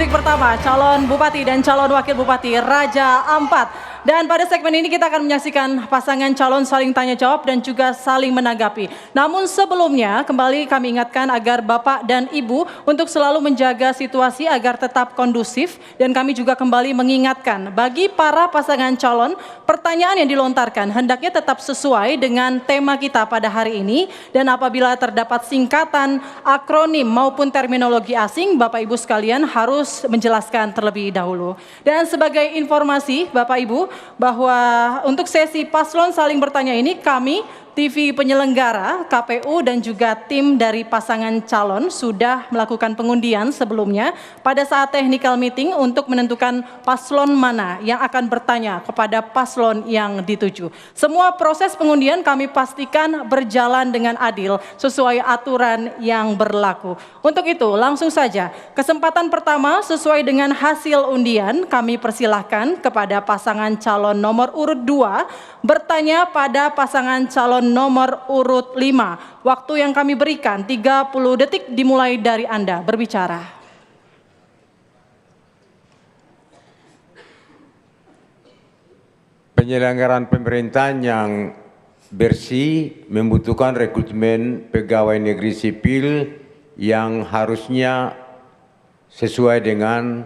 publik pertama, calon bupati dan calon wakil bupati Raja Ampat. Dan pada segmen ini kita akan menyaksikan pasangan calon saling tanya jawab dan juga saling menanggapi. Namun sebelumnya kembali kami ingatkan agar Bapak dan Ibu untuk selalu menjaga situasi agar tetap kondusif. Dan kami juga kembali mengingatkan bagi para pasangan calon, pertanyaan yang dilontarkan hendaknya tetap sesuai dengan tema kita pada hari ini. Dan apabila terdapat singkatan, akronim maupun terminologi asing, Bapak Ibu sekalian harus menjelaskan terlebih dahulu. Dan sebagai informasi Bapak Ibu, bahwa untuk sesi paslon saling bertanya ini kami TV penyelenggara, KPU dan juga tim dari pasangan calon sudah melakukan pengundian sebelumnya pada saat technical meeting untuk menentukan paslon mana yang akan bertanya kepada paslon yang dituju. Semua proses pengundian kami pastikan berjalan dengan adil sesuai aturan yang berlaku. Untuk itu langsung saja kesempatan pertama sesuai dengan hasil undian kami persilahkan kepada pasangan calon nomor urut 2 bertanya pada pasangan calon nomor urut 5. Waktu yang kami berikan 30 detik dimulai dari Anda berbicara. Penyelenggaraan pemerintahan yang bersih membutuhkan rekrutmen pegawai negeri sipil yang harusnya sesuai dengan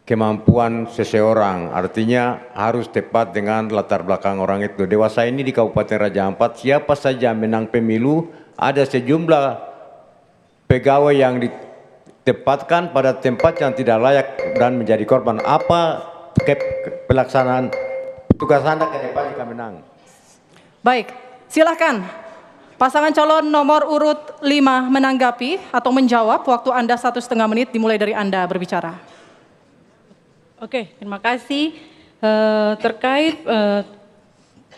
kemampuan seseorang, artinya harus tepat dengan latar belakang orang itu. Dewasa ini di Kabupaten Raja Ampat, siapa saja menang pemilu, ada sejumlah pegawai yang ditempatkan pada tempat yang tidak layak dan menjadi korban. Apa pelaksanaan tugas Anda ke depan jika menang? Baik, silakan pasangan calon nomor urut 5 menanggapi atau menjawab. Waktu Anda 1,5 menit dimulai dari Anda berbicara. Oke, terima kasih. Terkait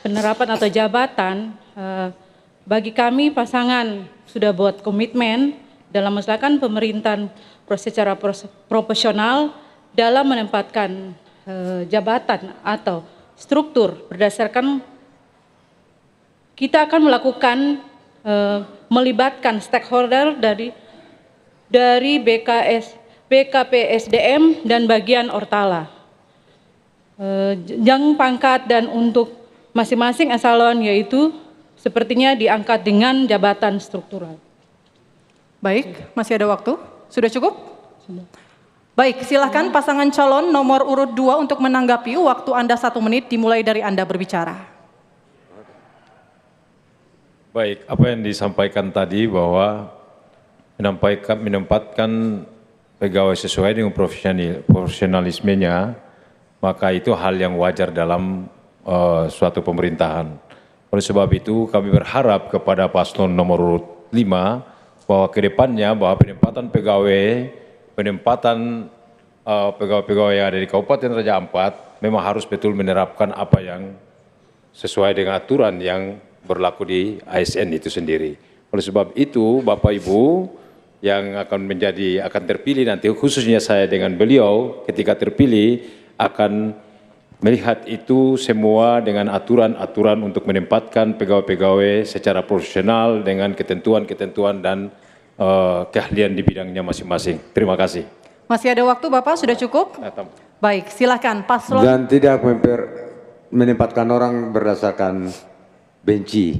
penerapan atau jabatan, bagi kami pasangan sudah buat komitmen dalam melaksanakan pemerintahan secara proporsional dalam menempatkan jabatan atau struktur berdasarkan kita akan melakukan melibatkan stakeholder dari BKPSDM dan bagian Ortala. Jenjang pangkat dan untuk masing-masing eselon yaitu sepertinya diangkat dengan jabatan struktural. Baik, masih ada waktu? Sudah cukup? Sudah. Baik, silakan pasangan calon nomor urut 2 untuk menanggapi. Waktu Anda 1 menit dimulai dari Anda berbicara. Baik, apa yang disampaikan tadi bahwa menempatkan pegawai sesuai dengan profesionalismenya, maka itu hal yang wajar dalam suatu pemerintahan. Oleh sebab itu kami berharap kepada paslon nomor urut 5 bahwa ke depannya bahwa penempatan pegawai-pegawai yang ada di Kabupaten Raja Ampat memang harus betul menerapkan apa yang sesuai dengan aturan yang berlaku di ASN itu sendiri. Oleh sebab itu Bapak Ibu yang akan terpilih nanti, khususnya saya dengan beliau ketika terpilih akan melihat itu semua dengan aturan-aturan untuk menempatkan pegawai-pegawai secara profesional dengan ketentuan-ketentuan dan keahlian di bidangnya masing-masing. Terima kasih. Masih ada waktu Bapak, sudah cukup? Baik, silakan paslon. Dan tidak menempatkan orang berdasarkan benci.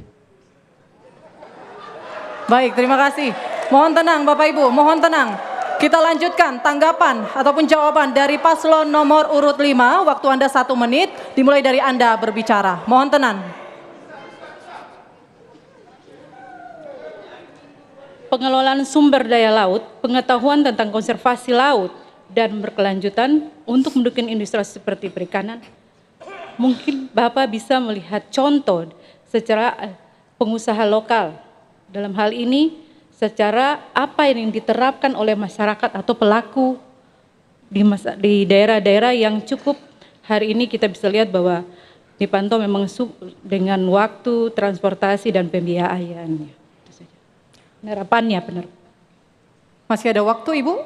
Baik, terima kasih. Mohon tenang Bapak Ibu, mohon tenang. Kita lanjutkan tanggapan ataupun jawaban dari paslon nomor urut 5. Waktu Anda 1 menit, dimulai dari Anda berbicara. Mohon tenang. Pengelolaan sumber daya laut, pengetahuan tentang konservasi laut, dan berkelanjutan untuk mendukung industri seperti perikanan. Mungkin Bapak bisa melihat contoh secara pengusaha lokal. Dalam hal ini, secara apa yang diterapkan oleh masyarakat atau pelaku di daerah-daerah yang cukup hari ini kita bisa lihat bahwa dipantau memang dengan waktu, transportasi, dan pembiayaannya. Penerapannya benar. Masih ada waktu Ibu?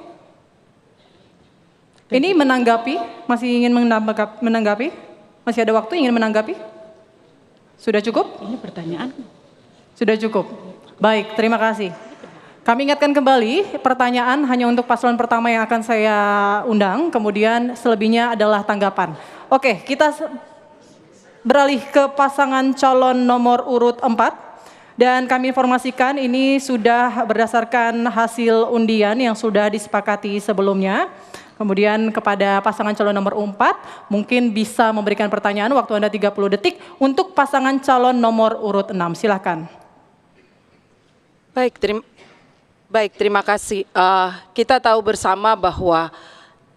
Ini menanggapi, masih ingin menanggapi? Masih ada waktu ingin menanggapi? Sudah cukup? Ini pertanyaan. Sudah cukup. Baik, terima kasih. Kami ingatkan kembali, pertanyaan hanya untuk paslon pertama yang akan saya undang, kemudian selebihnya adalah tanggapan. Oke, kita beralih ke pasangan calon nomor urut 4. Dan kami informasikan ini sudah berdasarkan hasil undian yang sudah disepakati sebelumnya. Kemudian kepada pasangan calon nomor 4, mungkin bisa memberikan pertanyaan, waktu Anda 30 detik. Untuk pasangan calon nomor urut 6, silakan. Baik, terima kasih. Kita tahu bersama bahwa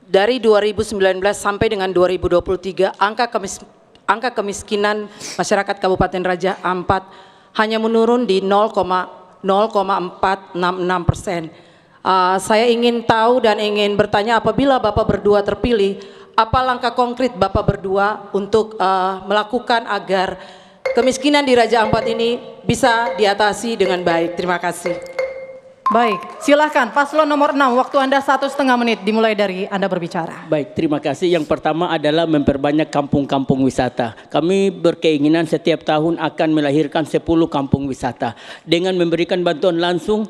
dari 2019 sampai dengan 2023, angka kemiskinan masyarakat Kabupaten Raja Ampat hanya menurun di 0,466%. Saya ingin tahu dan ingin bertanya, apabila Bapak berdua terpilih, apa langkah konkret Bapak berdua untuk melakukan agar kemiskinan di Raja Ampat ini bisa diatasi dengan baik? Terima kasih. Baik, silahkan paslon nomor 6, waktu Anda 1,5 menit dimulai dari Anda berbicara. Baik, terima kasih. Yang pertama adalah memperbanyak kampung-kampung wisata. Kami berkeinginan setiap tahun akan melahirkan 10 kampung wisata dengan memberikan bantuan langsung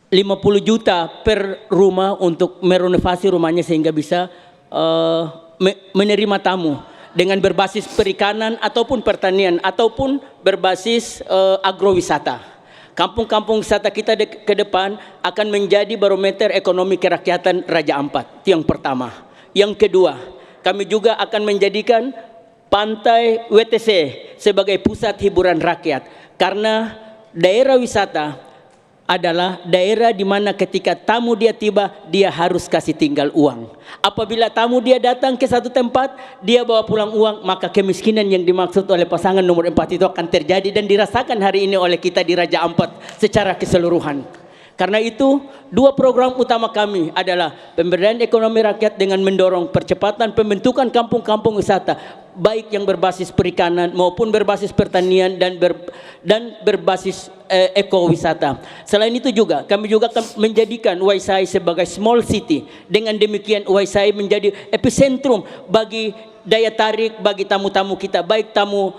50 juta per rumah untuk merenovasi rumahnya sehingga bisa menerima tamu dengan berbasis perikanan ataupun pertanian ataupun berbasis agrowisata. Kampung-kampung wisata kita ke depan akan menjadi barometer ekonomi kerakyatan Raja Ampat. Itu yang pertama. Yang kedua, kami juga akan menjadikan pantai WTC sebagai pusat hiburan rakyat. Karena daerah wisata adalah daerah di mana ketika tamu dia tiba, dia harus kasih tinggal uang. Apabila tamu dia datang ke satu tempat, dia bawa pulang uang, maka kemiskinan yang dimaksud oleh pasangan nomor 4 itu akan terjadi dan dirasakan hari ini oleh kita di Raja Ampat secara keseluruhan. Karena itu, dua program utama kami adalah pemberdayaan ekonomi rakyat dengan mendorong percepatan pembentukan kampung-kampung wisata, baik yang berbasis perikanan maupun berbasis pertanian dan berbasis ekowisata. Selain itu juga, kami juga akan menjadikan Waisai sebagai small city. Dengan demikian Waisai menjadi epicentrum bagi daya tarik bagi tamu-tamu kita, baik tamu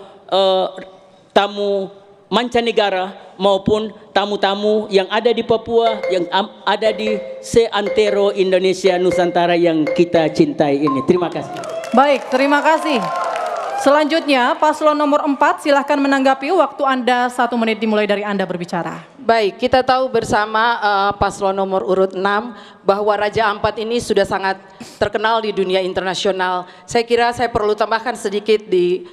mancanegara maupun tamu-tamu yang ada di Papua, yang ada di seantero Indonesia Nusantara yang kita cintai ini. Terima kasih. Baik, terima kasih. Selanjutnya paslon nomor 4, silahkan menanggapi, waktu Anda 1 menit dimulai dari Anda berbicara. Baik, kita tahu bersama paslon nomor urut 6 bahwa Raja Ampat ini sudah sangat terkenal di dunia internasional. Saya kira saya perlu tambahkan sedikit di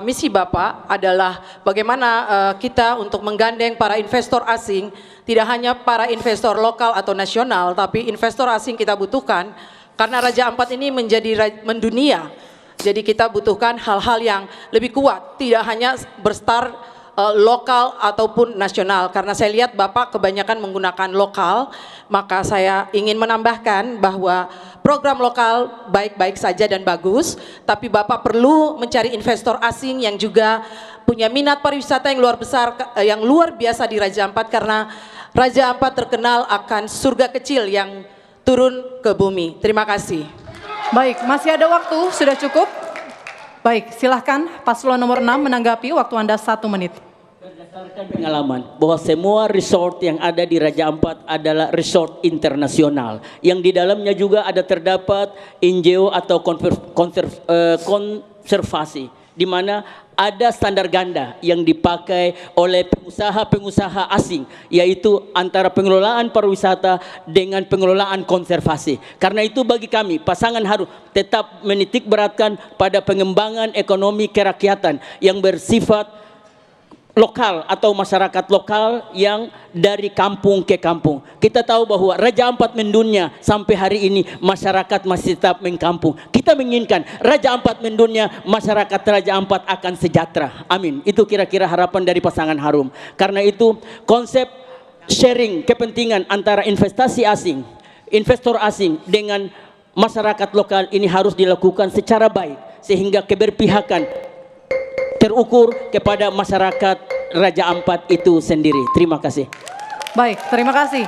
misi Bapak adalah bagaimana kita untuk menggandeng para investor asing, tidak hanya para investor lokal atau nasional, tapi investor asing kita butuhkan karena Raja Ampat ini menjadi mendunia. Jadi kita butuhkan hal-hal yang lebih kuat, tidak hanya berstar lokal ataupun nasional. Karena saya lihat Bapak kebanyakan menggunakan lokal, maka saya ingin menambahkan bahwa program lokal baik-baik saja dan bagus, tapi Bapak perlu mencari investor asing yang juga punya minat pariwisata yang luar biasa di Raja Ampat, karena Raja Ampat terkenal akan surga kecil yang turun ke bumi. Terima kasih. Baik, masih ada waktu, sudah cukup. Baik, silahkan paslon nomor 6 menanggapi, waktu Anda 1 menit. Berdasarkan pengalaman bahwa semua resort yang ada di Raja Ampat adalah resort internasional yang di dalamnya juga ada terdapat NGO atau konservasi di mana ada standar ganda yang dipakai oleh pengusaha-pengusaha asing, yaitu antara pengelolaan pariwisata dengan pengelolaan konservasi. Karena itu bagi kami pasangan harus tetap menitik beratkan pada pengembangan ekonomi kerakyatan yang bersifat lokal atau masyarakat lokal yang dari kampung ke kampung. Kita tahu bahwa Raja Ampat mendunia sampai hari ini masyarakat masih tetap mengkampung. Kita menginginkan Raja Ampat mendunia, masyarakat Raja Ampat akan sejahtera. Amin. Itu kira-kira harapan dari pasangan Harum. Karena itu konsep sharing kepentingan antara investasi asing, investor asing dengan masyarakat lokal ini harus dilakukan secara baik sehingga keberpihakan terukur kepada masyarakat Raja Ampat itu sendiri. Terima kasih. Baik, terima kasih.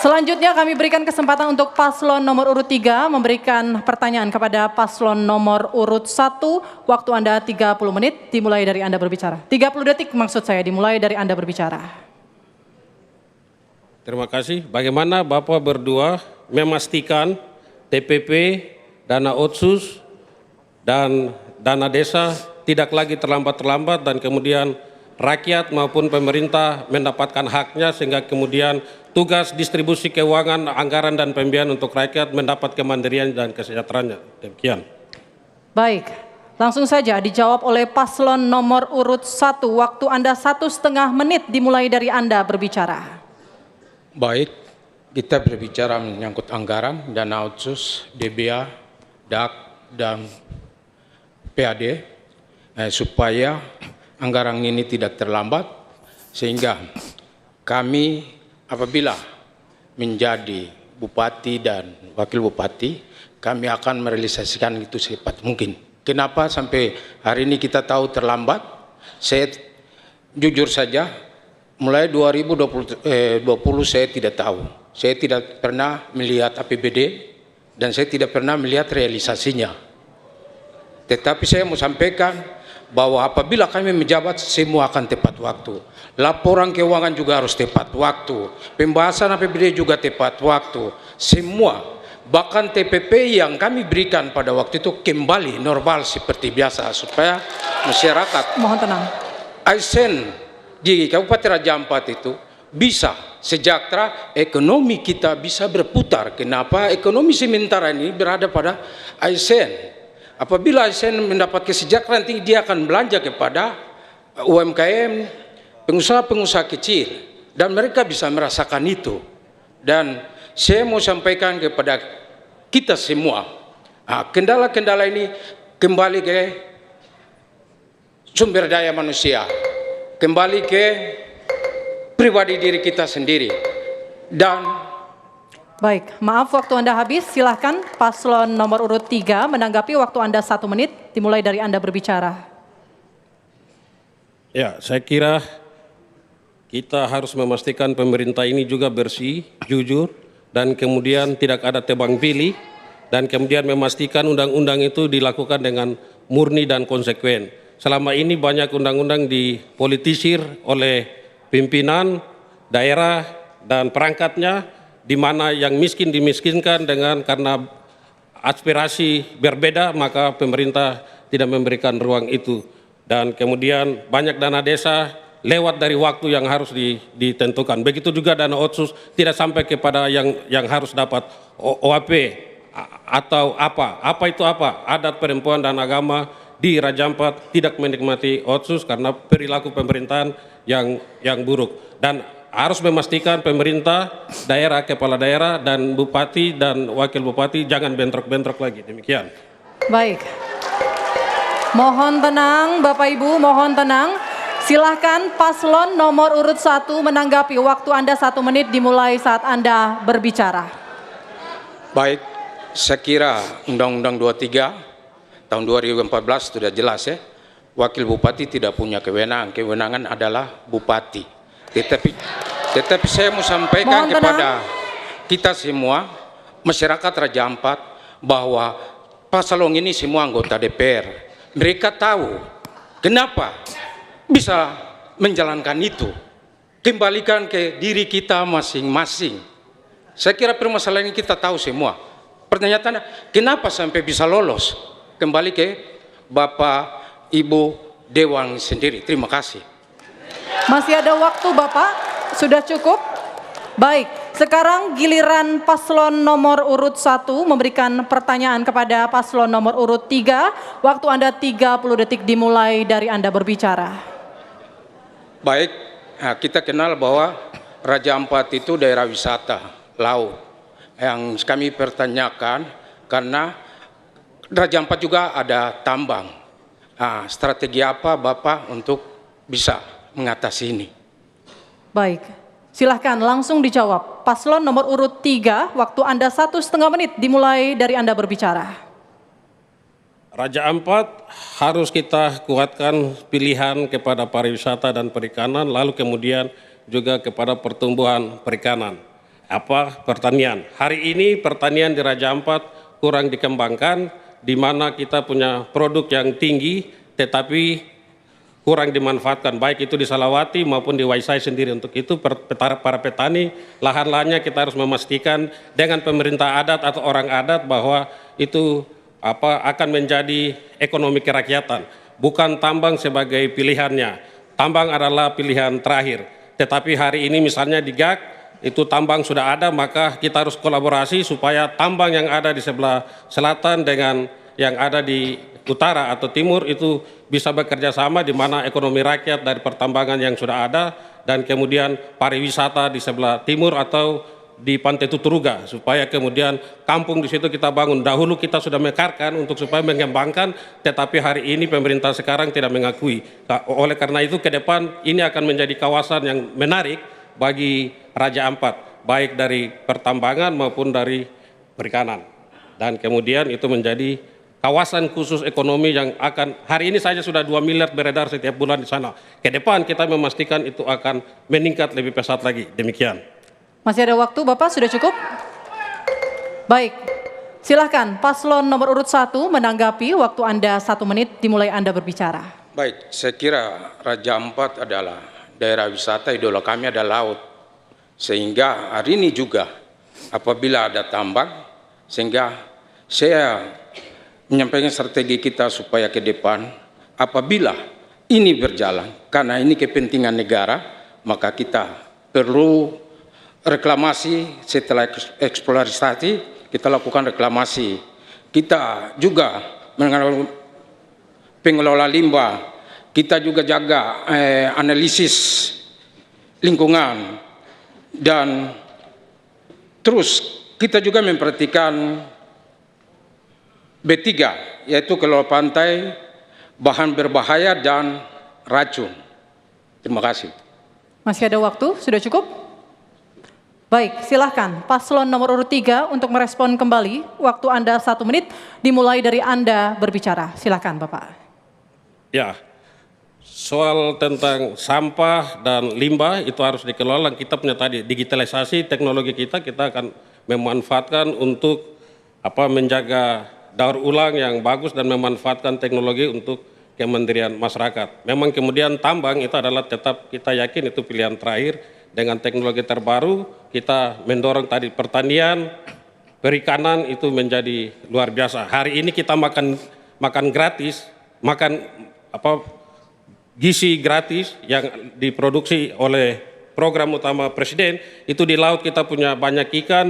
Selanjutnya kami berikan kesempatan untuk paslon nomor urut 3 memberikan pertanyaan kepada paslon nomor urut 1. Waktu Anda 30 menit dimulai dari Anda berbicara. 30 detik maksud saya dimulai dari Anda berbicara. Terima kasih. Bagaimana Bapak berdua memastikan TPP, dana otsus, dan dana desa tidak lagi terlambat-terlambat dan kemudian rakyat maupun pemerintah mendapatkan haknya sehingga kemudian tugas distribusi keuangan, anggaran dan pembiayaan untuk rakyat mendapat kemandirian dan kesejahteraannya. Demikian. Baik, langsung saja dijawab oleh paslon nomor urut 1. Waktu Anda 1,5 menit dimulai dari Anda berbicara. Baik, kita berbicara menyangkut anggaran, dana otsus, DBA, DAK, dan PAD, supaya anggaran ini tidak terlambat, sehingga kami apabila menjadi bupati dan wakil bupati, kami akan merealisasikan itu secepat mungkin. Kenapa sampai hari ini kita tahu terlambat? Saya jujur saja, mulai 2020 saya tidak tahu. Saya tidak pernah melihat APBD dan saya tidak pernah melihat realisasinya. Tetapi saya mau sampaikan bahwa apabila kami menjabat, semua akan tepat waktu. Laporan keuangan juga harus tepat waktu. Pembahasan APBD juga tepat waktu. Semua, bahkan TPP yang kami berikan pada waktu itu kembali normal seperti biasa supaya masyarakat Mohon tenang. ASN di Kabupaten Raja Ampat itu bisa sejahtera, ekonomi kita bisa berputar. Kenapa? Ekonomi sementara ini berada pada ASN. Apabila ASN mendapat kesejahteraan tinggi, dia akan belanja kepada UMKM, pengusaha-pengusaha kecil, dan mereka bisa merasakan itu. Dan saya mau sampaikan kepada kita semua, kendala-kendala ini kembali ke sumber daya manusia, kembali ke pribadi diri kita sendiri. Dan Baik, maaf waktu Anda habis. Silahkan paslon nomor urut 3 menanggapi. Waktu Anda 1 menit dimulai dari Anda berbicara. Ya, saya kira kita harus memastikan pemerintah ini juga bersih, jujur, dan kemudian tidak ada tebang pilih, dan kemudian memastikan undang-undang itu dilakukan dengan murni dan konsekuen. Selama ini banyak undang-undang dipolitisir oleh pimpinan daerah dan perangkatnya, di mana yang miskin dimiskinkan dengan karena aspirasi berbeda, maka pemerintah tidak memberikan ruang itu. Dan kemudian banyak dana desa lewat dari waktu yang harus ditentukan. Begitu juga dana otsus tidak sampai kepada yang harus dapat OAP atau apa. Apa itu apa? Adat, perempuan, dan agama di Raja Ampat tidak menikmati otsus karena perilaku pemerintahan yang buruk. Dan harus memastikan pemerintah, daerah, kepala daerah, dan bupati dan wakil bupati jangan bentrok-bentrok lagi. Demikian. Baik. Mohon tenang Bapak Ibu, mohon tenang. Silahkan paslon nomor urut 1 menanggapi. Waktu Anda 1 menit dimulai saat Anda berbicara. baik, saya kira Undang-Undang 23 tahun 2014 sudah jelas ya. Wakil bupati tidak punya kewenangan. Kewenangan adalah bupati. Tetapi saya mau sampaikan kepada kita semua, masyarakat Raja Ampat, bahwa paslon ini semua anggota DPR. Mereka tahu kenapa bisa menjalankan itu. Kembalikan ke diri kita masing-masing. Saya kira permasalahan ini kita tahu semua. Pertanyaannya, kenapa sampai bisa lolos? Kembali ke Bapak, Ibu, Dewan sendiri. Terima kasih. Masih ada waktu Bapak? Sudah cukup? Baik, sekarang giliran paslon nomor urut 1 memberikan pertanyaan kepada paslon nomor urut 3. Waktu Anda 30 detik dimulai dari Anda berbicara. Baik, kita kenal bahwa Raja Ampat itu daerah wisata laut. Yang kami pertanyakan karena Raja Ampat juga ada tambang. Strategi apa Bapak untuk bisa mengatasi ini? Baik, silahkan langsung dijawab. Paslon nomor urut 3, waktu Anda 1,5 menit dimulai dari Anda berbicara. Raja Ampat harus kita kuatkan pilihan kepada pariwisata dan perikanan, lalu kemudian juga kepada pertumbuhan perikanan. Pertanian. Hari ini pertanian di Raja Ampat kurang dikembangkan, di mana kita punya produk yang tinggi, tetapi kurang dimanfaatkan, baik itu di Salawati maupun di Waisai sendiri. Untuk itu para petani, lahan-lahannya kita harus memastikan dengan pemerintah adat atau orang adat bahwa itu akan menjadi ekonomi kerakyatan. Bukan tambang sebagai pilihannya, tambang adalah pilihan terakhir. Tetapi hari ini misalnya di GAK, itu tambang sudah ada, maka kita harus kolaborasi supaya tambang yang ada di sebelah selatan dengan yang ada di utara atau timur itu bisa bekerja sama, di mana ekonomi rakyat dari pertambangan yang sudah ada dan kemudian pariwisata di sebelah timur atau di Pantai Tuturuga, supaya kemudian kampung di situ kita bangun. Dahulu kita sudah mekarkan untuk supaya mengembangkan, tetapi hari ini pemerintah sekarang tidak mengakui. Oleh karena itu ke depan ini akan menjadi kawasan yang menarik bagi Raja Ampat, baik dari pertambangan maupun dari perikanan. Dan kemudian itu menjadi kawasan khusus ekonomi yang akan, hari ini saja sudah 2 miliar beredar setiap bulan di sana. Ke depan kita memastikan itu akan meningkat lebih pesat lagi. Demikian. Masih ada waktu, Bapak, sudah cukup? Baik, silahkan paslon nomor urut 1 menanggapi, waktu Anda 1 menit, dimulai Anda berbicara. Baik, saya kira Raja Ampat adalah daerah wisata, idola kami adalah laut. Sehingga hari ini juga apabila ada tambang, sehingga saya menyampaikan strategi kita supaya ke depan apabila ini berjalan, karena ini kepentingan negara, maka kita perlu reklamasi. Setelah eksplorasi kita lakukan reklamasi. Kita juga mengenal pengelola limbah, kita juga jaga analisis lingkungan, dan terus kita juga memperhatikan B3, yaitu kelola pantai, bahan berbahaya dan racun. Terima kasih. Masih ada waktu, sudah cukup? Baik, silahkan paslon nomor urut 3 untuk merespon kembali. Waktu Anda 1 menit, dimulai dari Anda berbicara. Silahkan, Bapak. Ya, soal tentang sampah dan limbah itu harus dikelola. Kita punya tadi digitalisasi teknologi kita akan memanfaatkan untuk menjaga daur ulang yang bagus dan memanfaatkan teknologi untuk Kementerian Masyarakat. Memang kemudian tambang itu adalah tetap kita yakin itu pilihan terakhir. Dengan teknologi terbaru kita mendorong tadi pertanian, perikanan itu menjadi luar biasa. Hari ini kita makan gratis, makan gizi gratis yang diproduksi oleh program utama Presiden. Itu di laut kita punya banyak ikan,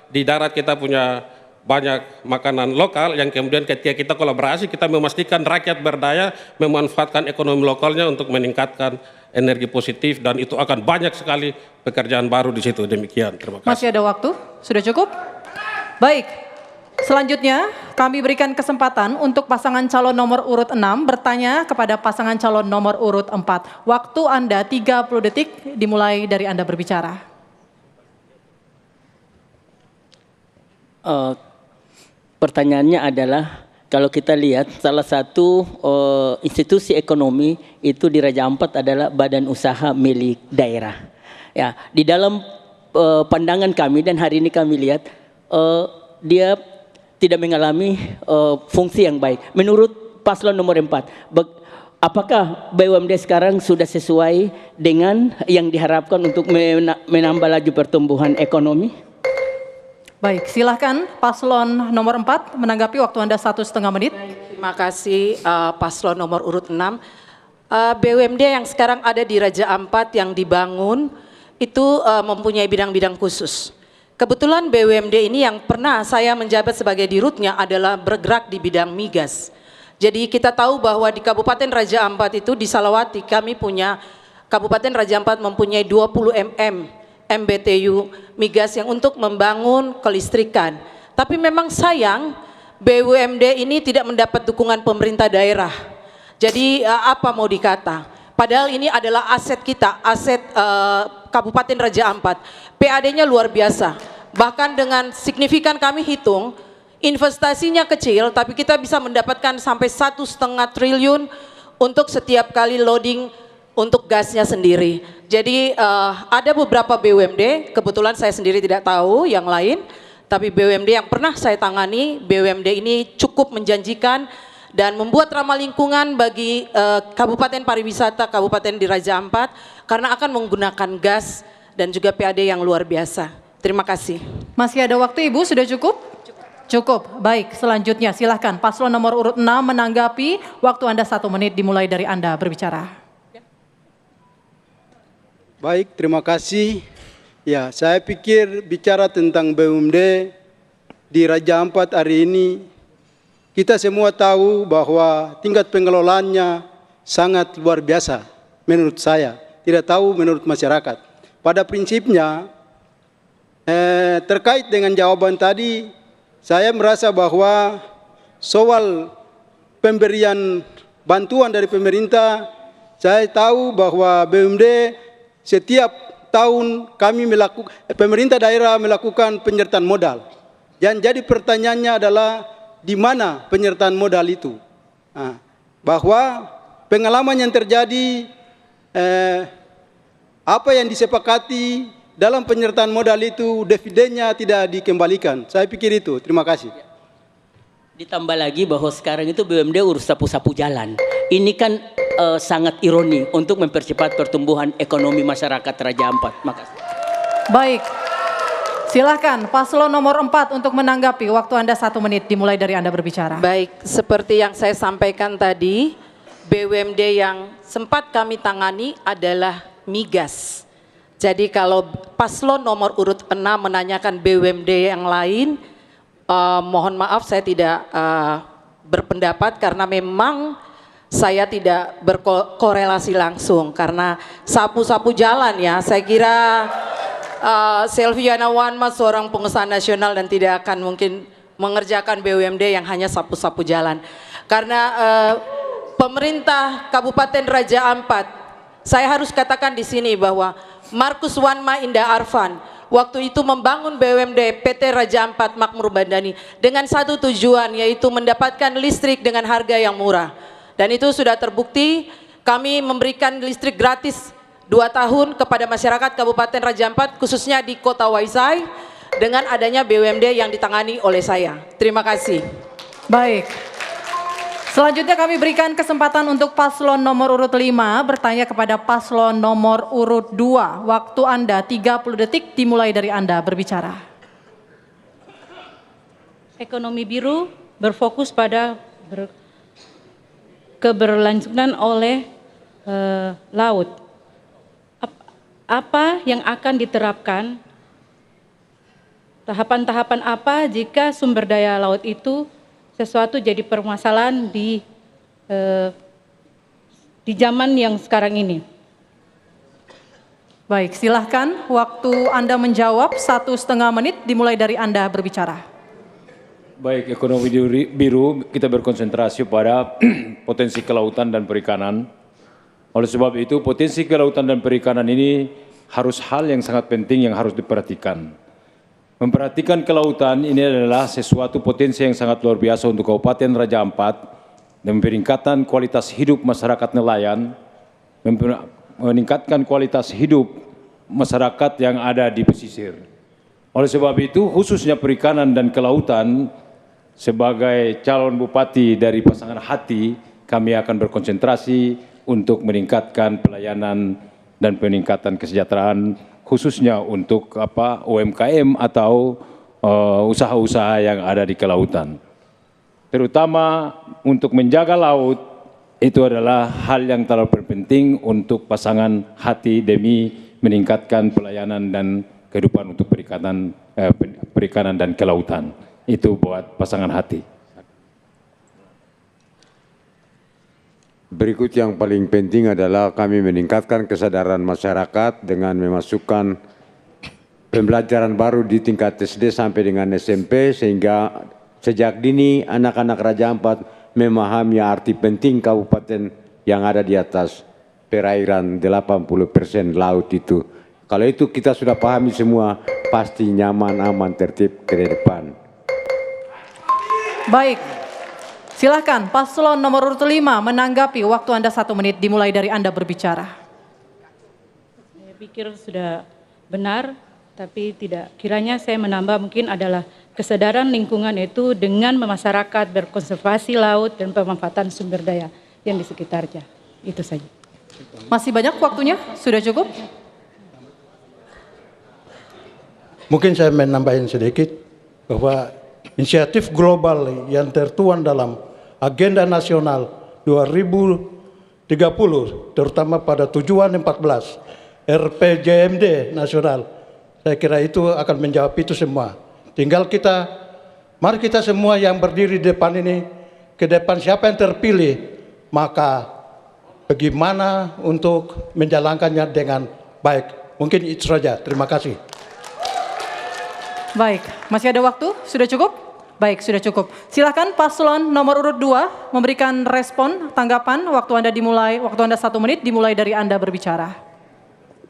di darat kita punya banyak makanan lokal yang kemudian ketika kita kolaborasi kita memastikan rakyat berdaya memanfaatkan ekonomi lokalnya untuk meningkatkan energi positif, dan itu akan banyak sekali pekerjaan baru di situ. Demikian, terima kasih. Masih ada waktu? Sudah cukup? Baik, selanjutnya kami berikan kesempatan untuk pasangan calon nomor urut 6 bertanya kepada pasangan calon nomor urut 4. Waktu Anda 30 detik, dimulai dari Anda berbicara. Pertanyaannya adalah, kalau kita lihat salah satu institusi ekonomi itu di Raja Ampat adalah badan usaha milik daerah. Ya, di dalam pandangan kami dan hari ini kami lihat dia tidak mengalami fungsi yang baik. Menurut paslon nomor 4, apakah BUMD sekarang sudah sesuai dengan yang diharapkan untuk menambah laju pertumbuhan ekonomi? Baik, silahkan paslon nomor 4 menanggapi, waktu Anda 1,5 menit. Terima kasih paslon nomor urut 6. BUMD yang sekarang ada di Raja Ampat yang dibangun itu mempunyai bidang-bidang khusus. Kebetulan BUMD ini yang pernah saya menjabat sebagai dirutnya adalah bergerak di bidang migas. Jadi kita tahu bahwa di Kabupaten Raja Ampat itu di Salawati kami punya, Kabupaten Raja Ampat mempunyai 20 MBTU migas yang untuk membangun kelistrikan. Tapi memang sayang BUMD ini tidak mendapat dukungan pemerintah daerah. Jadi apa mau dikata? Padahal ini adalah aset kita, aset Kabupaten Raja Ampat. PAD-nya luar biasa. Bahkan dengan signifikan kami hitung, investasinya kecil, tapi kita bisa mendapatkan sampai 1,5 triliun untuk setiap kali loading untuk gasnya sendiri. Jadi ada beberapa BUMD, kebetulan saya sendiri tidak tahu yang lain, tapi BUMD yang pernah saya tangani, BUMD ini cukup menjanjikan dan membuat ramah lingkungan bagi Kabupaten Pariwisata Kabupaten di Raja Ampat karena akan menggunakan gas dan juga PAD yang luar biasa. Terima kasih. Masih ada waktu Ibu, sudah cukup? Cukup. Baik, selanjutnya silahkan paslon nomor urut 6 menanggapi. Waktu Anda 1 menit dimulai dari Anda berbicara. Baik, terima kasih. Ya, saya pikir bicara tentang BUMD di Raja Ampat hari ini, kita semua tahu bahwa tingkat pengelolaannya sangat luar biasa menurut saya. Tidak tahu menurut masyarakat. Pada prinsipnya, terkait dengan jawaban tadi, saya merasa bahwa soal pemberian bantuan dari pemerintah, saya tahu bahwa BUMD setiap tahun pemerintah daerah melakukan penyertaan modal. Dan jadi pertanyaannya adalah di mana penyertaan modal itu? Bahwa pengalaman yang terjadi, apa yang disepakati dalam penyertaan modal itu dividennya tidak dikembalikan. Saya pikir itu. Terima kasih. Ditambah lagi bahwa sekarang itu BUMD urus sapu-sapu jalan. Ini kan sangat ironi untuk mempercepat pertumbuhan ekonomi masyarakat Raja Ampat. Makasih. Baik. Silahkan paslon nomor 4 untuk menanggapi. Waktu Anda 1 menit dimulai dari Anda berbicara. Baik, seperti yang saya sampaikan tadi, BUMD yang sempat kami tangani adalah migas. Jadi kalau paslon nomor urut 6 menanyakan BUMD yang lain, mohon maaf saya tidak berpendapat karena memang saya tidak berkorelasi langsung. Karena sapu-sapu jalan ya, saya kira Selviana Wanma seorang pengusaha nasional dan tidak akan mungkin mengerjakan BUMD yang hanya sapu-sapu jalan. Karena pemerintah Kabupaten Raja Ampat, saya harus katakan di sini bahwa Markus Wanma Indah Arfan waktu itu membangun BUMD PT Raja Ampat Makmur Bandani dengan satu tujuan, yaitu mendapatkan listrik dengan harga yang murah. Dan itu sudah terbukti, kami memberikan listrik gratis 2 tahun kepada masyarakat Kabupaten Raja Ampat, khususnya di Kota Waisai, dengan adanya BUMD yang ditangani oleh saya. Terima kasih. Baik. Selanjutnya kami berikan kesempatan untuk paslon nomor urut 5 bertanya kepada paslon nomor urut 2. Waktu Anda 30 detik dimulai dari Anda berbicara. Ekonomi biru berfokus pada keberlanjutan oleh laut. Apa yang akan diterapkan, tahapan-tahapan apa jika sumber daya laut itu sesuatu jadi permasalahan di zaman yang sekarang ini? Baik, silahkan waktu Anda menjawab 1,5 menit dimulai dari Anda berbicara. Baik, ekonomi biru kita berkonsentrasi pada potensi kelautan dan perikanan. Oleh sebab itu, potensi kelautan dan perikanan ini harus hal yang sangat penting yang harus diperhatikan. Memperhatikan kelautan ini adalah sesuatu potensi yang sangat luar biasa untuk Kabupaten Raja Ampat dan meningkatkan kualitas hidup masyarakat nelayan, meningkatkan kualitas hidup masyarakat yang ada di pesisir. Oleh sebab itu, khususnya perikanan dan kelautan, sebagai calon bupati dari pasangan hati, kami akan berkonsentrasi untuk meningkatkan pelayanan dan peningkatan kesejahteraan khususnya untuk UMKM atau usaha-usaha yang ada di kelautan. Terutama untuk menjaga laut itu adalah hal yang terlalu penting untuk pasangan hati demi meningkatkan pelayanan dan kehidupan untuk perikanan dan kelautan. Itu buat pasangan hati. Berikut yang paling penting adalah kami meningkatkan kesadaran masyarakat dengan memasukkan pembelajaran baru di tingkat SD sampai dengan SMP sehingga sejak dini anak-anak Raja Ampat memahami arti penting kabupaten yang ada di atas perairan 80% laut itu. Kalau itu kita sudah pahami semua, pasti nyaman, aman, tertib ke depan. Baik. Silahkan paslon nomor urut 5 menanggapi. Waktu Anda 1 menit dimulai dari Anda berbicara. Saya pikir sudah benar Tapi tidak, kiranya saya menambah mungkin adalah kesadaran lingkungan itu dengan masyarakat berkonservasi laut dan pemanfaatan sumber daya yang di sekitarnya. Itu saja. Masih banyak waktunya? Sudah cukup? Mungkin saya menambahin sedikit bahwa inisiatif global yang tertuang dalam agenda nasional 2030 terutama pada tujuan 14 RPJMD nasional, saya kira itu akan menjawab itu semua. Tinggal mari kita semua yang berdiri di depan ini, ke depan siapa yang terpilih, maka bagaimana untuk menjalankannya dengan baik. Mungkin itu saja. Terima kasih. Baik, masih ada waktu? Sudah cukup? Baik, sudah cukup. Silakan paslon nomor urut 2 memberikan respon, tanggapan. Waktu Anda 1 menit dimulai dari Anda berbicara.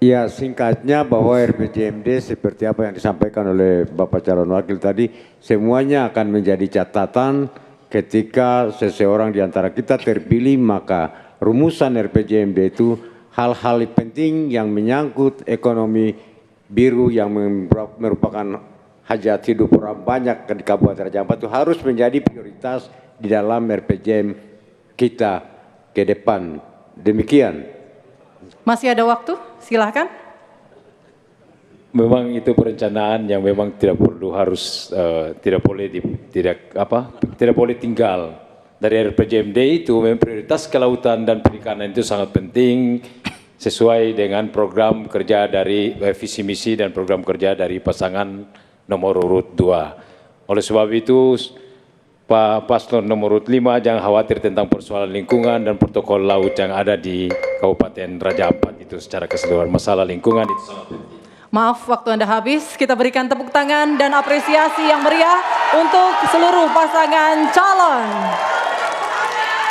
Ya, singkatnya bahwa RPJMD seperti apa yang disampaikan oleh Bapak calon wakil tadi, semuanya akan menjadi catatan ketika seseorang di antara kita terpilih, maka rumusan RPJMD itu hal-hal penting yang menyangkut ekonomi biru yang merupakan hajat hidup orang banyak di Kabupaten Raja Ampat itu harus menjadi prioritas di dalam RPJM kita ke depan. Demikian. Masih ada waktu? Silahkan. Memang itu perencanaan yang memang tidak perlu tidak boleh tinggal. Dari RPJMD itu memang prioritas kelautan dan perikanan itu sangat penting sesuai dengan program kerja dari visi misi dan program kerja dari pasangan nomor urut 2. Oleh sebab itu, Pak Paslon nomor urut 5 jangan khawatir tentang persoalan lingkungan dan protokol laut yang ada di Kabupaten Raja Ampat itu secara keseluruhan. Masalah lingkungan itu sangat penting. Maaf, waktu Anda habis. Kita berikan tepuk tangan dan apresiasi yang meriah untuk seluruh pasangan calon.